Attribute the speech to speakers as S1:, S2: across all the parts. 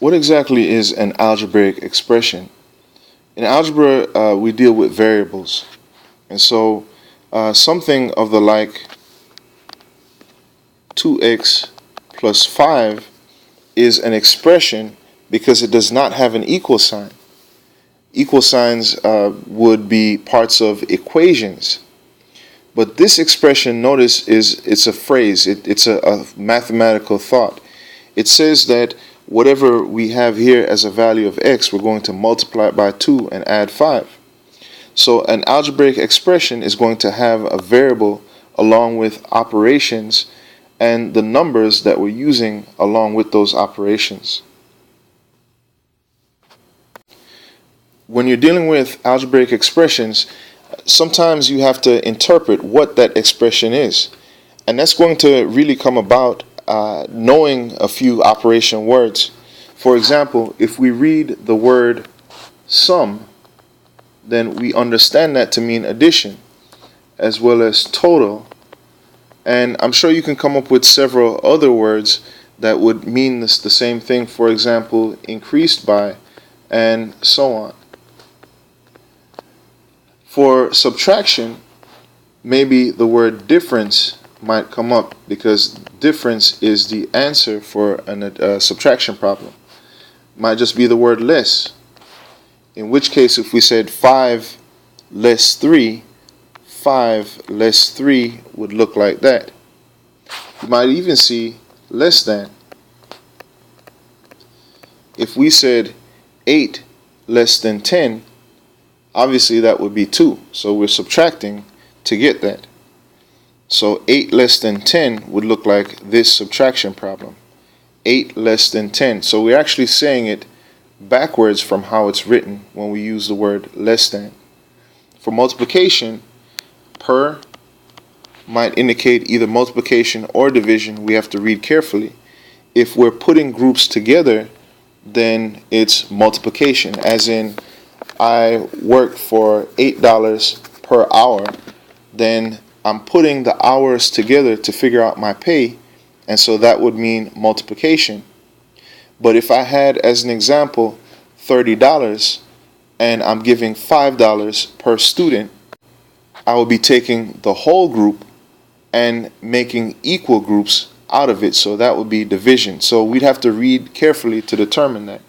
S1: What exactly is an algebraic expression? In algebra, we deal with variables. And so something of the like 2x plus 5 is an expression because it does not have an equal sign. Equal signs would be parts of equations. But this expression, notice, it's a phrase. It's a mathematical thought. It says that whatever we have here as a value of x, we're going to multiply it by 2 and add 5. So an algebraic expression is going to have a variable along with operations and the numbers that we're using along with those operations. When you're dealing with algebraic expressions, sometimes you have to interpret what that expression is. And that's going to really come about knowing a few operation words. For example, if we read the word sum, then we understand that to mean addition, as well as total. And I'm sure you can come up with several other words that would mean the same thing. For example, increased by, and so on. For subtraction, maybe the word difference might come up because difference is the answer for a subtraction problem. Might just be the word less. In which case, if we said 5 less 3, 5 less 3 would look like that. You might even see less than. If we said 8 less than 10, obviously that would be 2. So we're subtracting to get that. So 8 less than 10 would look like this subtraction problem. 8 less than 10. So we're actually saying it backwards from how it's written when we use the word less than. For multiplication, per might indicate either multiplication or division. We have to read carefully. If we're putting groups together, then it's multiplication, as in I work for $8 per hour, then I'm putting the hours together to figure out my pay, and so that would mean multiplication. But if I had, as an example, $30 and I'm giving $5 per student, I would be taking the whole group and making equal groups out of it, so that would be division. So we'd have to read carefully to determine that.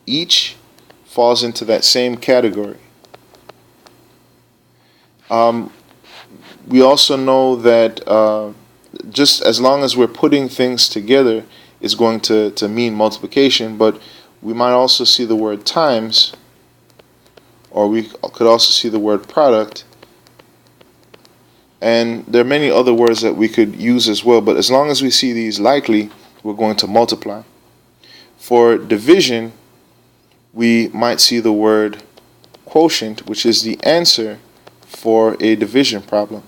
S1: Each falls into that same category. We also know that just as long as we're putting things together, it's going to mean multiplication, but we might also see the word times, or we could also see the word product, and there are many other words that we could use as well, but as long as we see these likely, we're going to multiply. For division, we might see the word quotient, which is the answer for a division problem.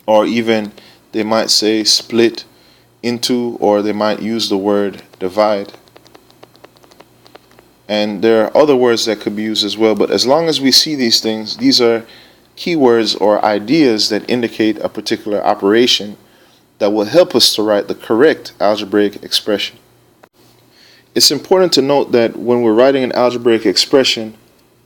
S1: Or even they might say split into, or they might use the word divide. And there are other words that could be used as well, but as long as we see these things, these are keywords or ideas that indicate a particular operation that will help us to write the correct algebraic expression. It's important to note that when we're writing an algebraic expression,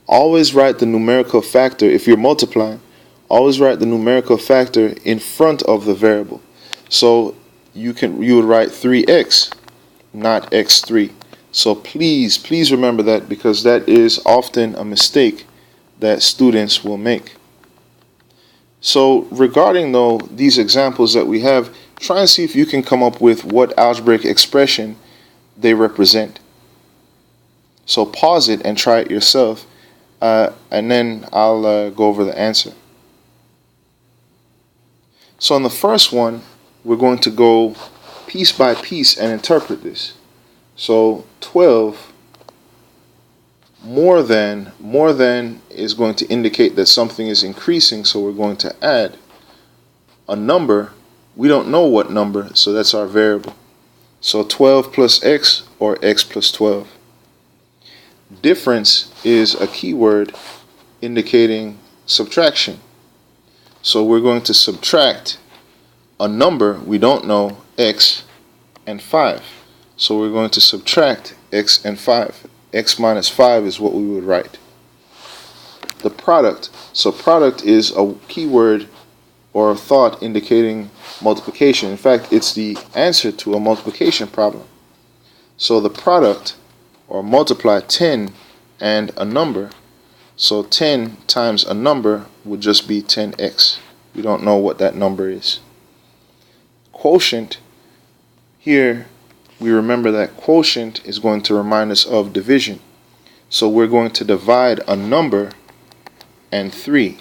S1: always write the numerical factor. If you're multiplying, always write the numerical factor in front of the variable. So you would write 3x, not x3. So please remember that, because that is often a mistake that students will make. So regarding though these examples that we have, try and see if you can come up with what algebraic expression they represent. So pause it and try it yourself, and then I'll go over the answer. So in the first one, we're going to go piece by piece and interpret this. So 12 more than is going to indicate that something is increasing, so we're going to add a number. We don't know what number, so that's our variable. So 12 plus x, or x plus 12. Difference is a keyword indicating subtraction. So we're going to subtract a number we don't know, x, and 5. So we're going to subtract x and 5. X minus 5 is what we would write. The product. So product is a keyword or a thought indicating multiplication. In fact, it's the answer to a multiplication problem. So the product, or multiply 10 and a number. So 10 times a number would just be 10x. We don't know what that number is. Quotient, here we remember that quotient is going to remind us of division. So we're going to divide a number and 3.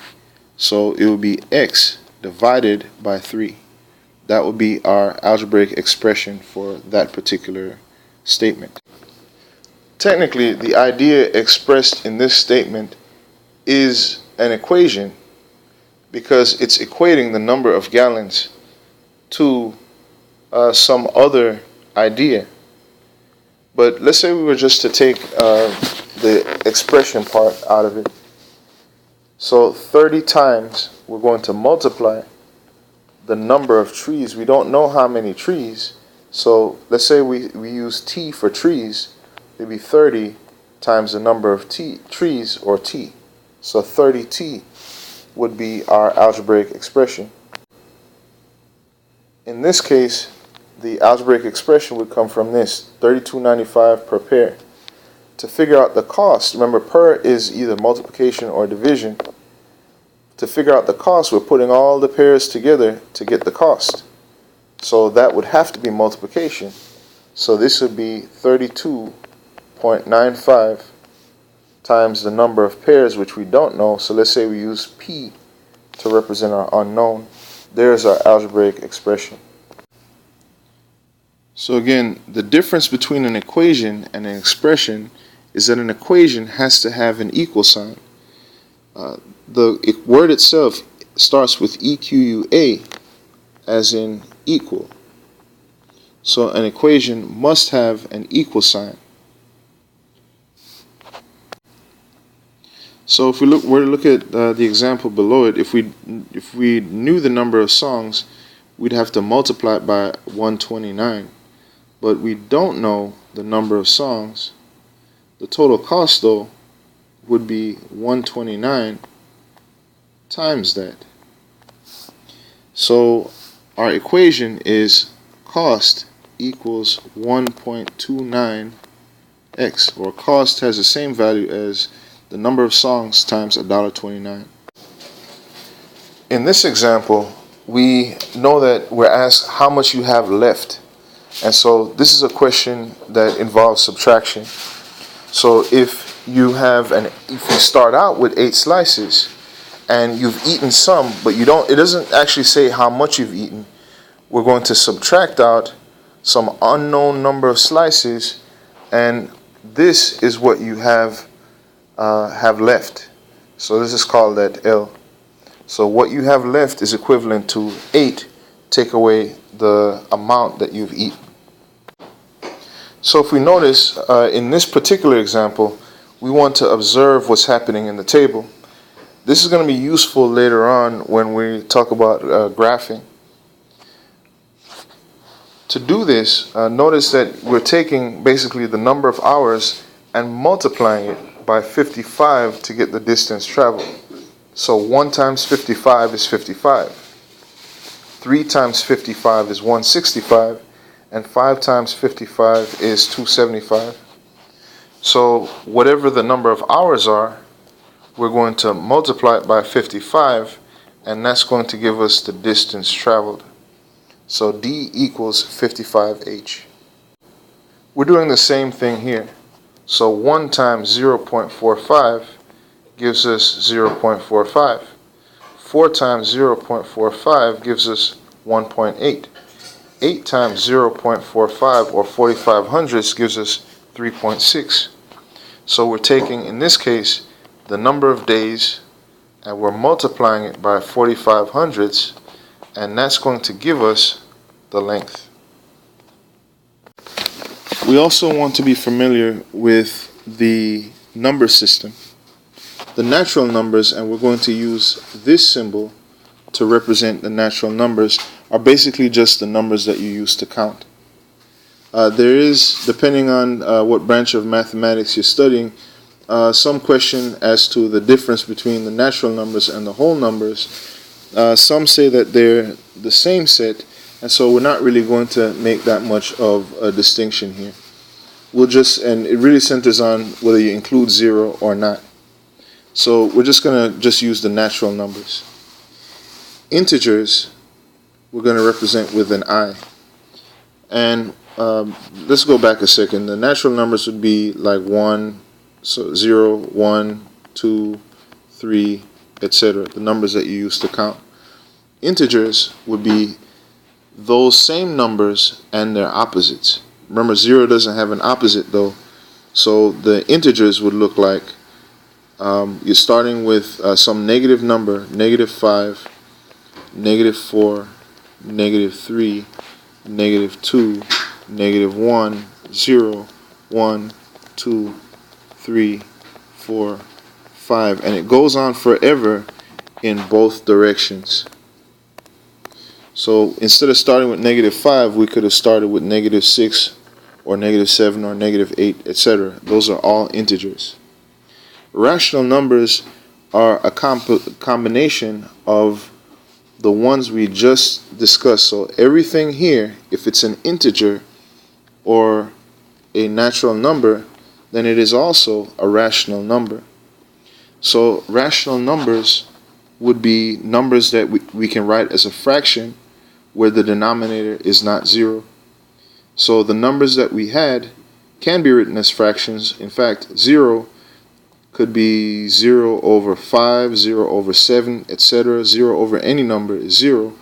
S1: So it will be x divided by 3. That would be our algebraic expression for that particular statement. Technically, the idea expressed in this statement is an equation because it's equating the number of gallons to some other idea. But let's say we were just to take the expression part out of it. So 30 times we're going to multiply the number of trees. We don't know how many trees. So let's say we use t for trees. It'd be 30 times the number of trees, or t. So 30t would be our algebraic expression. In this case, the algebraic expression would come from this, 32.95 per pair. To figure out the cost, remember per is either multiplication or division. To figure out the cost, we're putting all the pairs together to get the cost. So that would have to be multiplication. So this would be 32.95 times the number of pairs, which we don't know. So let's say we use p to represent our unknown. There's our algebraic expression. So again, the difference between an equation and an expression is that an equation has to have an equal sign. The word itself starts with EQUA, as in equal. So an equation must have an equal sign. So if we were to look at the example below it, if we knew the number of songs, we'd have to multiply it by 129. But we don't know the number of songs. The total cost, though, would be 129 times that. So our equation is cost equals 1.29x, or cost has the same value as the number of songs times $1.29. In this example, we know that we're asked how much you have left. And so this is a question that involves subtraction. So if you start out with 8 slices and you've eaten some, but it doesn't actually say how much you've eaten, we're going to subtract out some unknown number of slices, and this is what you have left. So this is called that L. So what you have left is equivalent to 8 take away the amount that you've eaten. So if we notice in this particular example, we want to observe what's happening in the table. This is going to be useful later on when we talk about graphing. To do this, notice that we're taking basically the number of hours and multiplying it by 55 to get the distance traveled. So 1 times 55 is 55. 3 times 55 is 165. And 5 times 55 is 275. So whatever the number of hours are, we're going to multiply it by 55, and that's going to give us the distance traveled. So D equals 55H. We're doing the same thing here. So 1 times 0.45 gives us 0.45. 4 times 0.45 gives us 1.8. 8 times 0.45, or 45 hundredths, gives us 3.6. So we're taking, in this case, the number of days, and we're multiplying it by 45 hundredths, and that's going to give us the length. We also want to be familiar with the number system, the natural numbers, and we're going to use this symbol to represent the natural numbers, are basically just the numbers that you use to count. There is, depending on what branch of mathematics you're studying, some question as to the difference between the natural numbers and the whole numbers. Some say that they're the same set, and so we're not really going to make that much of a distinction here. And it really centers on whether you include 0 or not. So we're just going to use the natural numbers. Integers, we're going to represent with an I. And let's go back a second. The natural numbers would be like 1, so 0, 1, 2, 3, etc. The numbers that you use to count. Integers would be those same numbers and their opposites. Remember, 0 doesn't have an opposite though. So the integers would look like you're starting with some negative number, -5, -4, -3, -2, -1, 0, 1, 2, 3, 4, 5, and it goes on forever in both directions. So instead of starting with -5, we could have started with -6 or -7 or -8, etc. Those are all integers. Rational numbers are a combination of the ones we just discussed. So everything here, if it's an integer or a natural number, then it is also a rational number. So rational numbers would be numbers that we can write as a fraction where the denominator is not 0. So the numbers that we had can be written as fractions. In fact, 0 could be 0 over 5, 0 over 7, etc. 0 over any number is 0.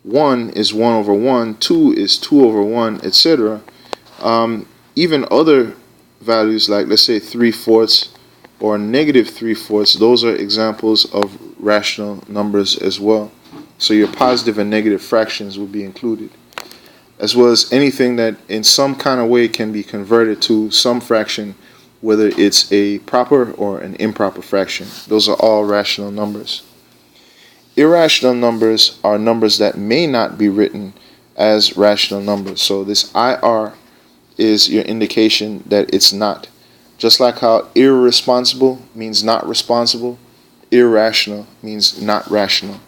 S1: 1 is 1 over 1, 2 is 2 over 1, etc. Even other values like, let's say, 3/4 or -3/4, those are examples of rational numbers as well. So your positive and negative fractions will be included, as well as anything that in some kind of way can be converted to some fraction, whether it's a proper or an improper fraction. Those are all rational numbers. Irrational numbers are numbers that may not be written as rational numbers. So this IR is your indication that it's not. Just like how irresponsible means not responsible, irrational means not rational.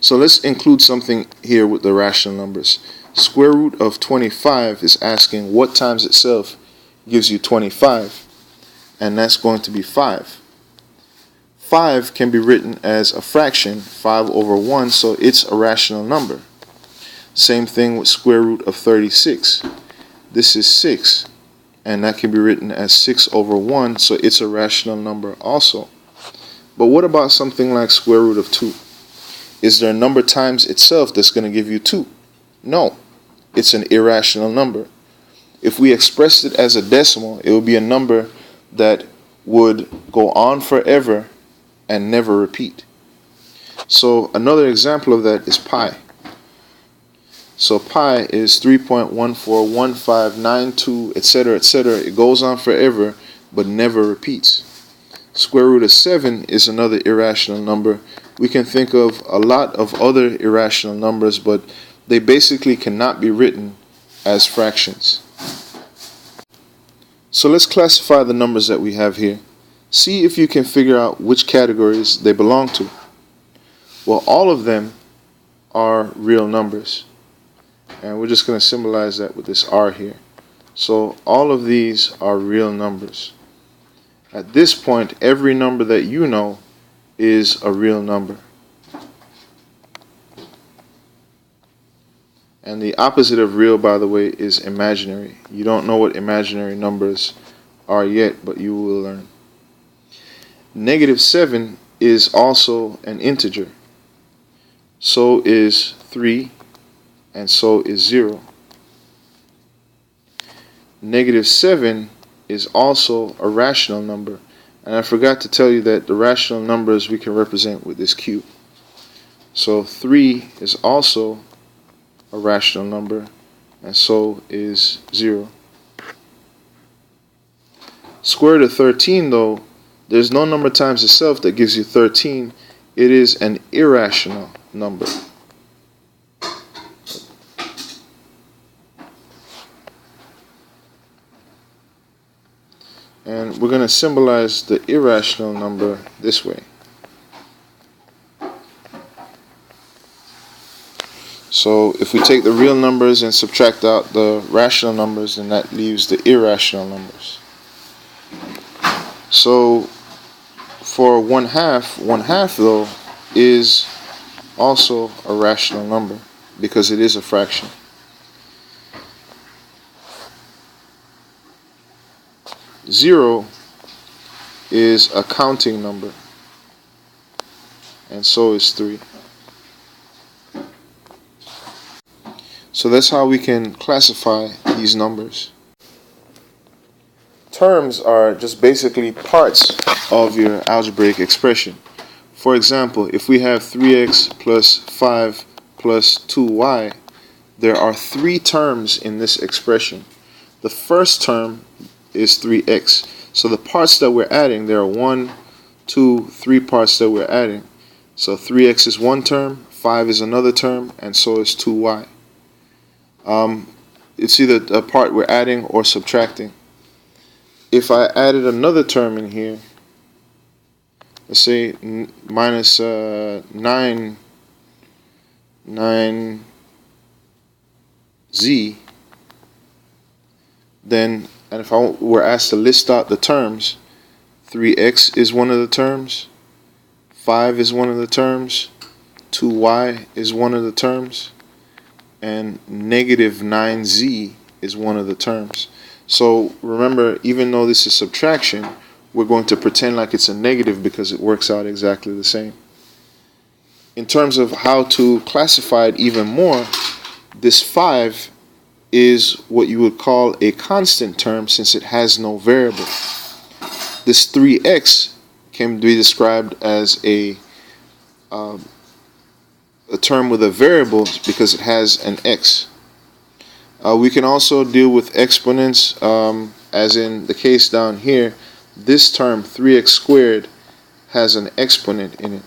S1: So let's include something here with the rational numbers. Square root of 25 is asking what times itself gives you 25, and that's going to be 5. 5 can be written as a fraction, 5 over 1, so it's a rational number. Same thing with square root of 36. This is 6, and that can be written as 6 over 1, so it's a rational number also. But what about something like square root of 2? Is there a number times itself that's going to give you 2? No, it's an irrational number. If we expressed it as a decimal, it would be a number that would go on forever and never repeat. So another example of that is pi. So pi is 3.141592, etc., etc. It goes on forever but never repeats. Square root of 7 is another irrational number. We can think of a lot of other irrational numbers, but they basically cannot be written as fractions. So let's classify the numbers that we have here. See if you can figure out which categories they belong to. Well, all of them are real numbers. And we're just going to symbolize that with this R here. So all of these are real numbers. At this point, every number that you know is a real number. And the opposite of real, by the way, is imaginary. You don't know what imaginary numbers are yet, but you will learn. -7 is also an integer. So is 3, and so is 0. -7 is also a rational number. And I forgot to tell you that the rational numbers we can represent with this cube. So 3 is also a rational number, and so is 0. Square root of 13, though, there's no number times itself that gives you 13. It is an irrational number. And we're going to symbolize the irrational number this way. So if we take the real numbers and subtract out the rational numbers, then that leaves the irrational numbers. So for 1/2 though is also a rational number because it is a fraction. Zero is a counting number, and so is 3. So that's how we can classify these numbers. Terms are just basically parts of your algebraic expression. For example, if we have 3x plus 5 plus 2y, there are 3 terms in this expression. The first term is 3x. So the parts that we're adding, there are 1, 2, 3 parts that we're adding. So 3x is one term, 5 is another term, and so is 2y. It's either a part we're adding or subtracting. If I added another term in here, let's say minus 9z, then, and if I were asked to list out the terms, 3x is one of the terms, 5 is one of the terms, 2y is one of the terms, and negative 9z is one of the terms. So remember, even though this is subtraction, we're going to pretend like it's a negative because it works out exactly the same. In terms of how to classify it even more, this 5 is what you would call a constant term since it has no variable. This 3x can be described as a term with a variable because it has an x. We can also deal with exponents, as in the case down here. This term 3x squared has an exponent in it.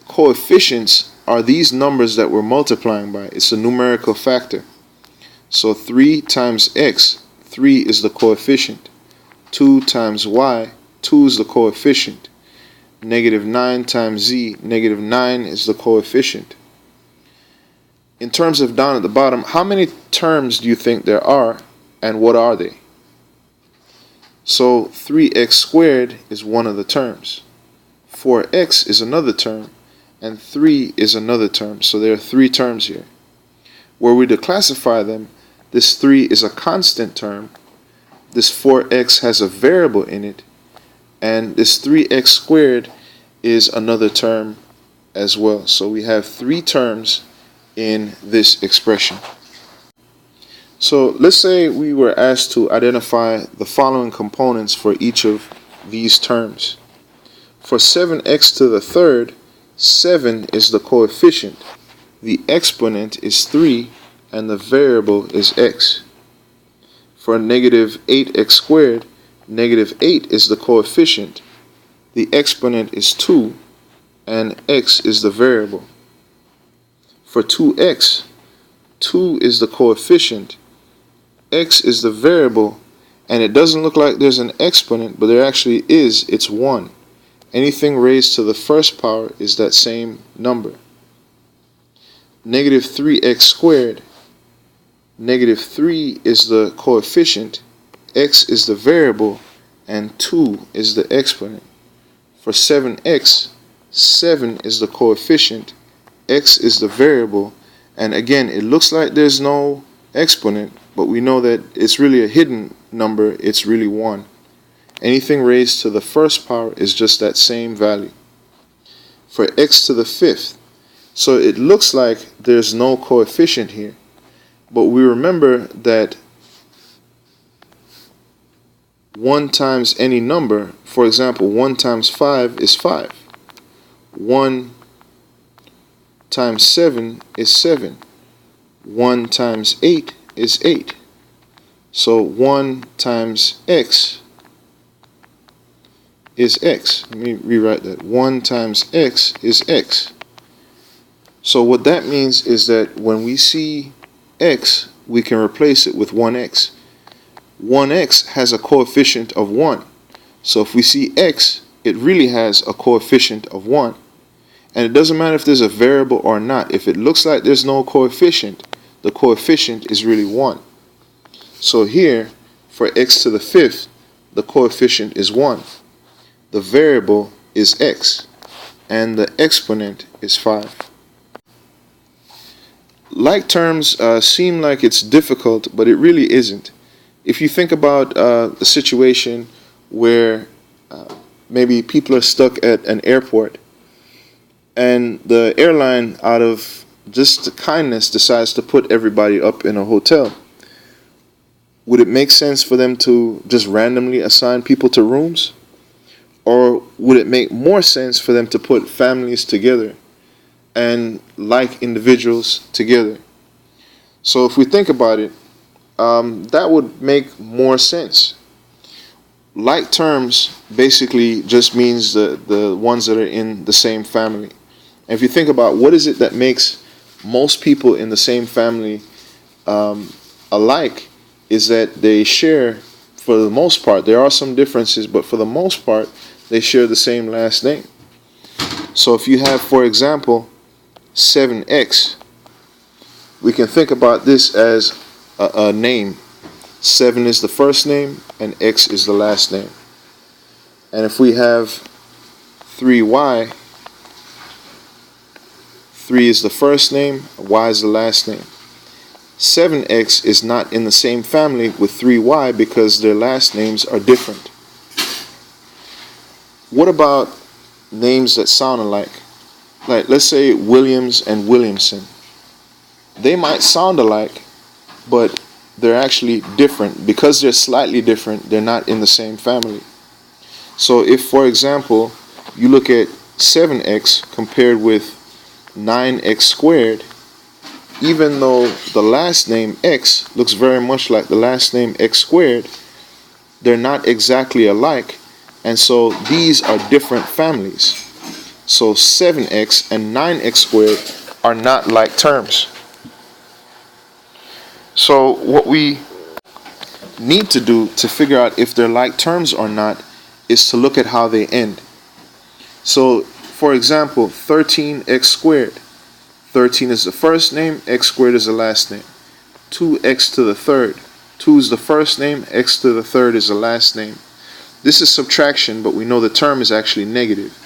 S1: Coefficients are these numbers that we're multiplying by. It's a numerical factor. So 3 times x, 3 is the coefficient. 2 times y, 2 is the coefficient. Negative 9 times z, negative 9 is the coefficient. In terms of down at the bottom, how many terms do you think there are, and what are they? So 3x squared is one of the terms, 4x is another term, and 3 is another term. So there are 3 terms here. Were we to classify them, this 3 is a constant term, this 4x has a variable in it, and this 3x squared is another term as well. So we have 3 terms in this expression. So let's say we were asked to identify the following components for each of these terms. For 7x to the third, 7 is the coefficient, the exponent is 3, and the variable is x. For negative 8x squared, negative 8 is the coefficient, the exponent is 2, and x is the variable. For 2x, 2 is the coefficient, x is the variable, and it doesn't look like there's an exponent, but there actually is. It's 1. Anything raised to the first power is that same number. Negative 3x squared, negative 3 is the coefficient, x is the variable, and 2 is the exponent. For 7x, 7 is the coefficient, x is the variable, and again it looks like there's no exponent, but we know that it's really a hidden number. It's really 1. Anything raised to the first power is just that same value. For x to the fifth, so it looks like there's no coefficient here, but we remember that 1 times any number, for example 1 times 5 is 5, 1 times 7 is 7, 1 times 8 is 8. So 1 times x is x. Let me rewrite that. 1 times x is x. So what that means is that when we see x, we can replace it with 1x. 1x has a coefficient of 1. So if we see x, it really has a coefficient of 1. And it doesn't matter if there's a variable or not. If it looks like there's no coefficient, the coefficient is really 1. So here, for x to the 5th, the coefficient is 1. The variable is x, and the exponent is 5. Like terms seem like it's difficult, but it really isn't. If you think about a situation where maybe people are stuck at an airport, and the airline, out of just kindness, decides to put everybody up in a hotel. Would it make sense for them to just randomly assign people to rooms? Or would it make more sense for them to put families together and like individuals together? So if we think about it, that would make more sense. Like terms basically just means the ones that are in the same family. And if you think about what is it that makes most people in the same family alike, is that they share, for the most part, there are some differences, but for the most part, they share the same last name. So if you have, for example, 7x, we can think about this as a name. 7 is the first name, and x is the last name. And if we have 3y, 3 is the first name, y is the last name. 7x is not in the same family with 3y because their last names are different. What about names that sound alike? Like, let's say Williams and Williamson. They might sound alike, but they're actually different. Because they're slightly different, they're not in the same family. So if, for example, you look at 7x compared with 9x squared, even though the last name x looks very much like the last name x squared, they're not exactly alike, and so these are different families. So 7x and 9x squared are not like terms. So what we need to do to figure out if they're like terms or not is to look at how they end. So for example, 13x squared. 13 is the first name, x squared is the last name. 2x to the third. 2 is the first name, x to the third is the last name. This is subtraction, but we know the term is actually negative.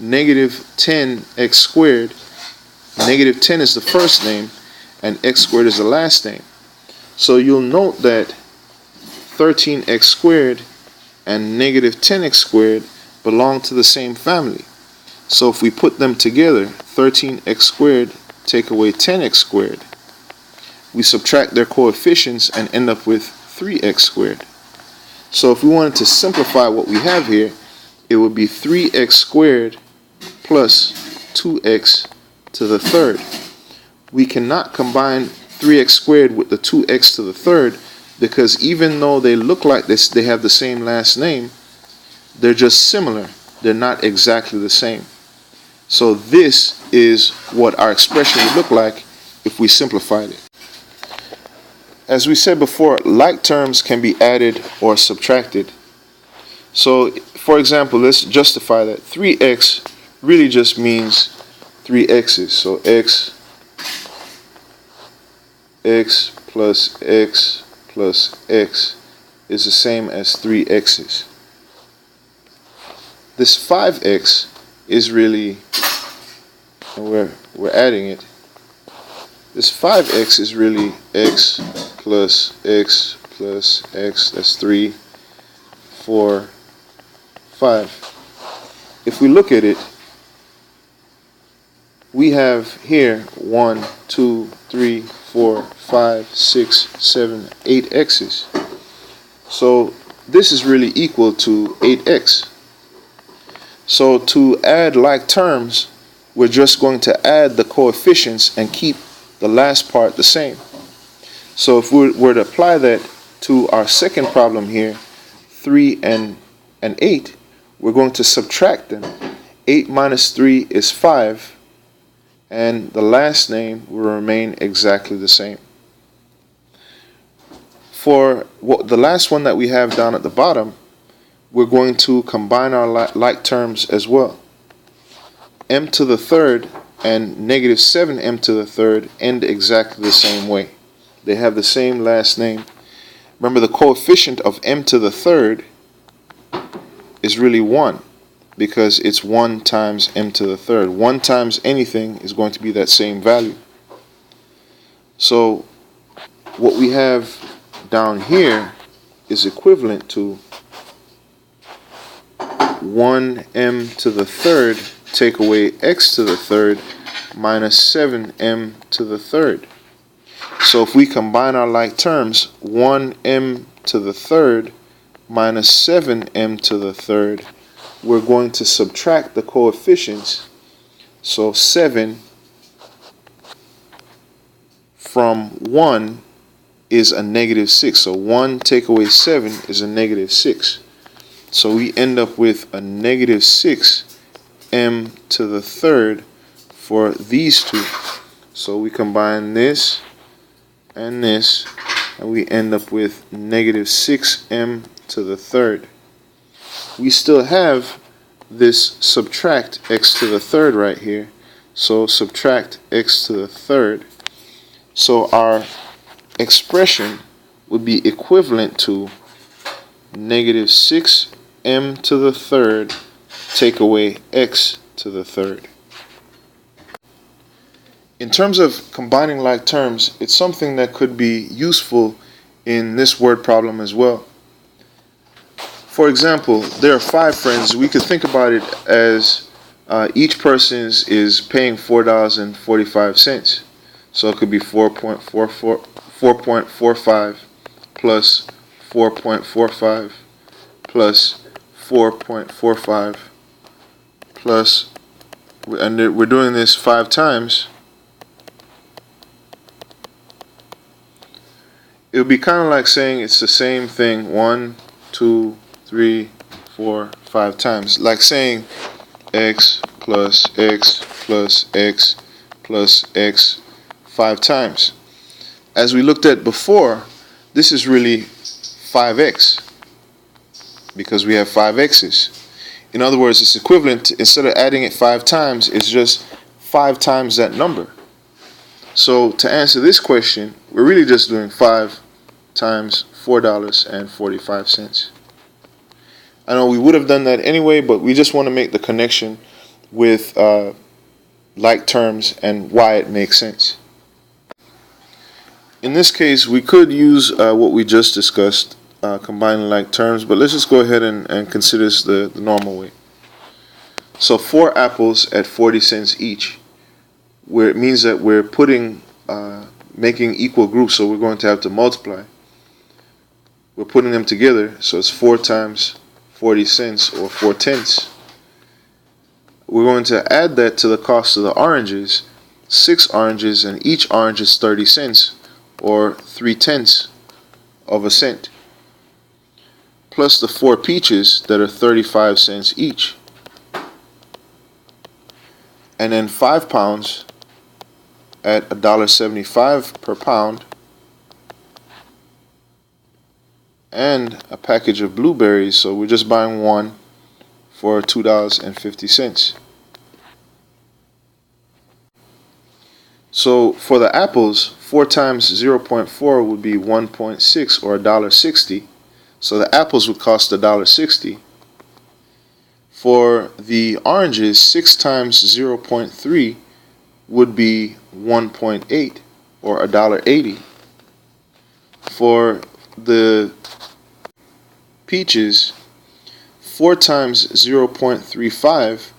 S1: Negative 10x squared. Negative 10 is the first name, and x squared is the last name. So you'll note that 13x squared and negative 10x squared belong to the same family. So if we put them together, 13x squared take away 10x squared, we subtract their coefficients and end up with 3x squared. So if we wanted to simplify what we have here, it would be 3x squared plus 2x to the third. We cannot combine 3x squared with the 2x to the third because even though they look like this, they have the same last name, they're just similar. They're not exactly the same. So this is what our expression would look like if we simplified it. As we said before, like terms can be added or subtracted. So for example, let's justify that. 3x really just means 3 x's. So x plus x plus x is the same as 3 x's. This 5x is really, and we're adding it, this 5x is really x plus x plus x, that's 3, 4, 5. If we look at it, we have here 1, 2, 3, 4, 5, 6, 7, 8 x's. So this is really equal to 8x. So to add like terms, we're just going to add the coefficients and keep the last part the same. So if we were to apply that to our second problem here, 3 and 8, we're going to subtract them. 8 minus 3 is 5, and the last name will remain exactly the same. For the last one that we have down at the bottom, we're going to combine our like terms as well. M to the third and negative 7m to the third end exactly the same way. They have the same last name. Remember, the coefficient of m to the third is really 1, because it's 1 times m to the third. 1 times anything is going to be that same value. So what we have down here is equivalent to 1m to the third take away x to the third minus 7m to the third. So if we combine our like terms, 1m to the third minus 7m to the third, we're going to subtract the coefficients. So 7 from 1 is a negative 6. So 1 take away 7 is a negative 6. So we end up with a negative 6m to the third for these two. So we combine this, and we end up with negative 6m to the third. We still have this subtract x to the third right here. So subtract x to the third. So our expression would be equivalent to negative 6m to the third take away x to the third. In terms of combining like terms, it's something that could be useful in this word problem as well. For example, there are 5 friends. We could think about it as each person is paying $4.45. So it could be 4.45 plus 4.45 plus 4.45 plus, and we're doing this 5 times. It would be kind of like saying it's the same thing 1, 2, 3, 4, 5 times. Like saying x plus x plus x plus x 5 times. As we looked at before, this is really 5x, because we have 5 x's. In other words, it's equivalent to, instead of adding it 5 times, it's just 5 times that number. So to answer this question, we're really just doing 5 times $4.45. I know we would have done that anyway, but we just want to make the connection with like terms and why it makes sense. In this case, we could use what we just discussed, combining like terms, but let's just go ahead and consider this the normal way. So 4 apples at 40 cents each, where it means that we're making equal groups, so we're going to have to multiply. We're putting them together, so it's 4 times 40 cents, or 4 tenths. We're going to add that to the cost of the oranges, 6 oranges, and each orange is 30 cents, or 3 tenths of a cent, plus the 4 peaches that are 35 cents each, and then 5 pounds at $1.75 per pound, and a package of blueberries, so we're just buying one for $2.50. So for the apples, 4 times 0.4 would be 1.6, or $1.60. So the apples would cost $1.60. For the oranges, 6 times 0.3 would be 1.8, or $1.80. For the peaches, 4 times 0.35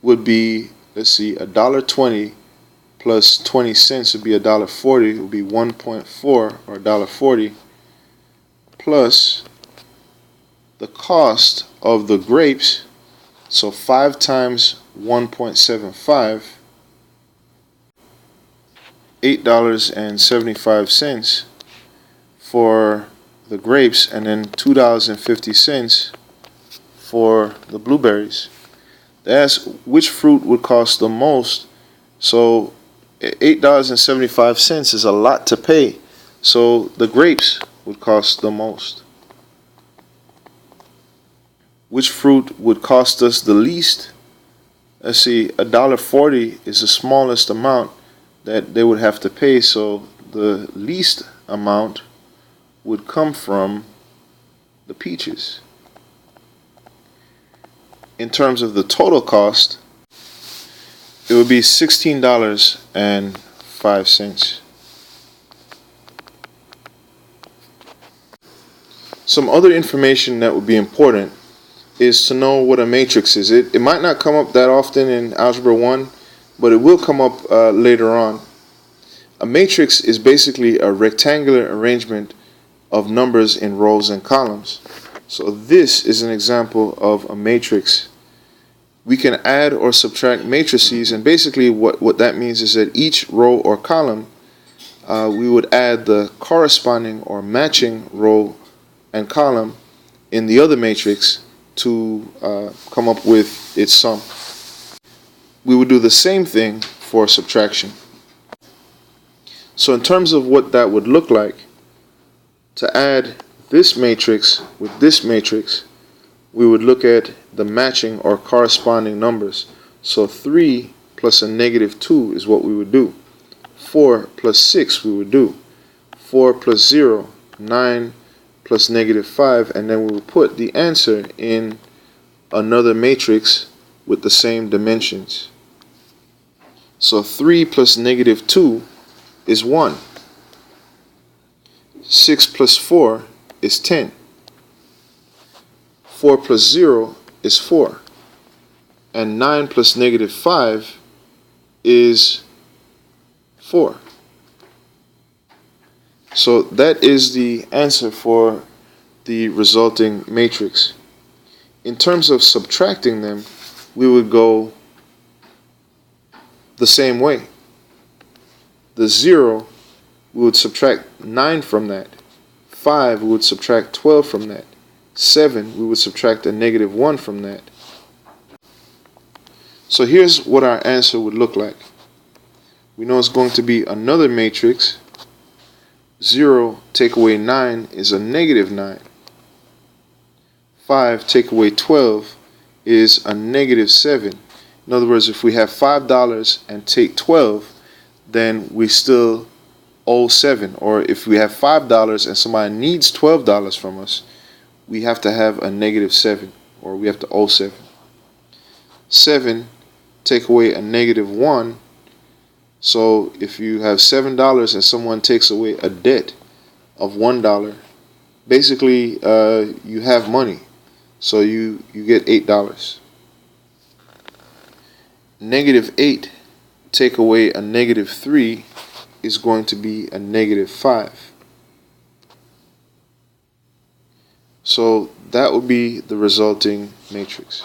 S1: would be, let's see, $1.20 plus 20 cents would be $1.40. It would be 1.4, or $1.40, plus the cost of the grapes. So 5 times 1.75, $8.75 for the grapes, and then $2.50 for the blueberries. They ask which fruit would cost the most. So $8.75 is a lot to pay. So the grapes would cost the most? Which fruit would cost us the least? Let's see, $1.40 is the smallest amount that they would have to pay, so the least amount would come from the peaches. In terms of the total cost, it would be $16.05. Some other information that would be important is to know what a matrix is. It might not come up that often in Algebra 1, but it will come up later on. A matrix is basically a rectangular arrangement of numbers in rows and columns. So this is an example of a matrix. We can add or subtract matrices, and basically what that means is that each row or column, we would add the corresponding or matching row and column in the other matrix to come up with its sum. We would do the same thing for subtraction. So in terms of what that would look like, to add this matrix with this matrix, we would look at the matching or corresponding numbers. So 3 plus a -2 is what we would do. 4 plus 6 we would do. 4 plus 0, 9 plus -5, and then we will put the answer in another matrix with the same dimensions. So 3 plus -2 is 1. 6 plus 4 is 10. 4 plus 0 is 4. And 9 plus -5 is 4. So that is the answer for the resulting matrix. In terms of subtracting them, we would go the same way. The 0, we would subtract 9 from that. 5, we would subtract 12 from that. 7, we would subtract a -1 from that. So here's what our answer would look like. We know it's going to be another matrix. 0 take away 9 is a -9. 5 take away 12 is a -7. In other words, if we have $5 and take 12, then we still owe 7. Or if we have $5 and somebody needs $12 from us, we have to have a -7, or we have to owe 7. 7 take away a -1. So if you have $7 and someone takes away a debt of $1, basically you have money. So you get $8. -8 take away a -3 is going to be a -5. So that would be the resulting matrix.